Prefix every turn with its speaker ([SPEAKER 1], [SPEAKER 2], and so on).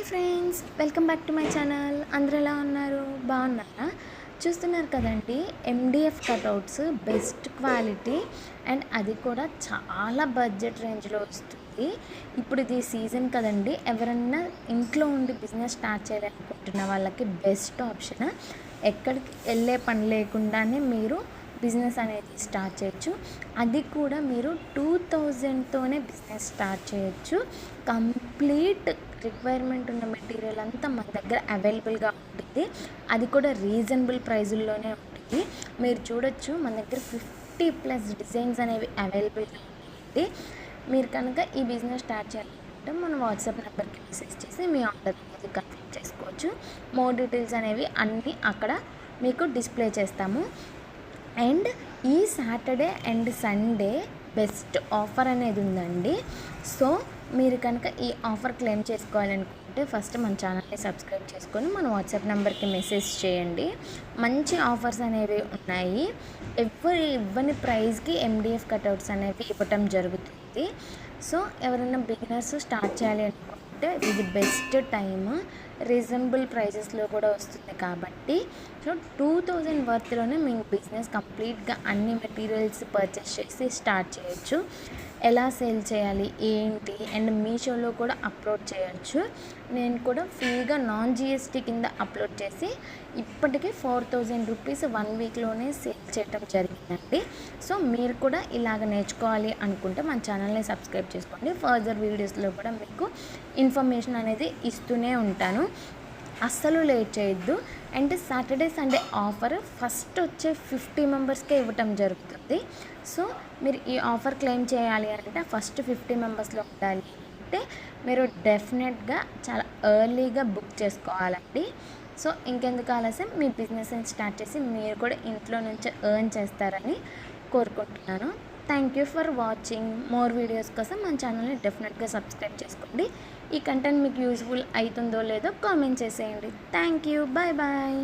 [SPEAKER 1] Hi friends, welcome back to my channel. అందరూ ఎలా ఉన్నారు? బాగున్నారా? చూస్తున్నారు కదండి, MDF cutouts best quality and అది కూడా చాలా బడ్జెట్ రేంజ్లో వస్తుంది. ఇప్పుడు ఇది సీజన్ కదండి, ఎవరన్నా ఇంట్లో ఉండి బిజినెస్ స్టార్ట్ చేయాలనుకుంటున్న వాళ్ళకి బెస్ట్ ఆప్షన్. ఎక్కడికి వెళ్ళే పని లేకుండానే మీరు బిజినెస్ అనేది స్టార్ట్ చేయొచ్చు. అది కూడా మీరు 2000తోనే బిజినెస్ స్టార్ట్ చేయొచ్చు. కంప్లీట్ రిక్వైర్మెంట్ ఉన్న మెటీరియల్ అంతా మన దగ్గర అవైలబుల్గా ఉంటుంది. అది కూడా రీజనబుల్ ప్రైజుల్లోనే ఉంటుంది. మీరు చూడొచ్చు, మన దగ్గర 50+ డిజైన్స్ అనేవి అవైలబుల్గా ఉంటుంది. మీరు కనుక ఈ బిజినెస్ స్టార్ట్ చేయాలంటే మన వాట్సాప్ నెంబర్కి మెసేజ్ చేసి మీ ఆర్డర్ అనేది కన్ఫర్మ్ చేసుకోవచ్చు. మోర్ డీటెయిల్స్ అనేవి అన్నీ అక్కడ మీకు డిస్ప్లే చేస్తాము. అండ్ ఈ Saturday and Sunday best offer అనేది ఉందండి. సో మీరు కనుక ఈ ఆఫర్ క్లెయిమ్ చేసుకోవాలనుకుంటే ఫస్ట్ మన ఛానల్ని సబ్స్క్రైబ్ చేసుకొని మన వాట్సాప్ నెంబర్కి మెసేజ్ చేయండి. మంచి ఆఫర్స్ అనేవి ఉన్నాయి. ఇవ్వని ప్రైస్కి ఎండిఎఫ్ కటౌట్స్ అనేవి ఇవ్వటం జరుగుతుంది. సో ఎవరైనా బిగినర్స్ స్టార్ట్ చేయాలి అనుకుంటే ఇది బెస్ట్ టైమ్. రీజనబుల్ ప్రైజెస్లో కూడా వస్తుంది కాబట్టి సో 2000 వర్త్లోనే మీ బిజినెస్ కంప్లీట్గా అన్ని మెటీరియల్స్ పర్చేస్ చేసి స్టార్ట్ చేయొచ్చు. ఎలా సేల్ చేయాలి ఏంటి అండ్ మీషోలో కూడా అప్లోడ్ చేయొచ్చు. నేను కూడా ఫ్రీగా నాన్ జిఎస్టీ కింద అప్లోడ్ చేసి ఇప్పటికీ 4000 రూపీస్ 1 వీక్లోనే సేల్ చేయడం జరిగిందండి. సో మీరు కూడా ఇలాగ నేర్చుకోవాలి అనుకుంటే మన ఛానల్ని సబ్స్క్రైబ్ చేసుకోండి. ఫర్దర్ వీడియోస్లో కూడా మీకు ఇన్ఫర్మేషన్ అనేది ఇస్తూనే ఉంటాను. అస్సలు లేట్ చేయొద్దు. And Saturday Sunday offer first వచ్చే 50 మెంబర్స్కే ఇవ్వటం జరుగుతుంది. సో మీరు ఈ ఆఫర్ క్లెయిమ్ చేయాలి అంటే ఫస్ట్ 50 మెంబర్స్లో ఉండాలి అంటే మీరు డెఫినెట్గా చాలా ఎర్లీగా బుక్ చేసుకోవాలండి. సో ఇంకెందుకు ఆలస్యం, మీ బిజినెస్ని స్టార్ట్ చేసి మీరు కూడా ఇంట్లో నుంచి ఎర్న్ చేస్తారని కోరుకుంటున్నాను. Thank you for watching. More videos కోసం మన ఛానల్ని డెఫినెట్గా సబ్స్క్రైబ్ చేసుకోండి. ఈ కంటెంట్ మీకు యూజ్ఫుల్ అవుతుందో లేదో కామెంట్ చేసేయండి. Thank you. Bye bye.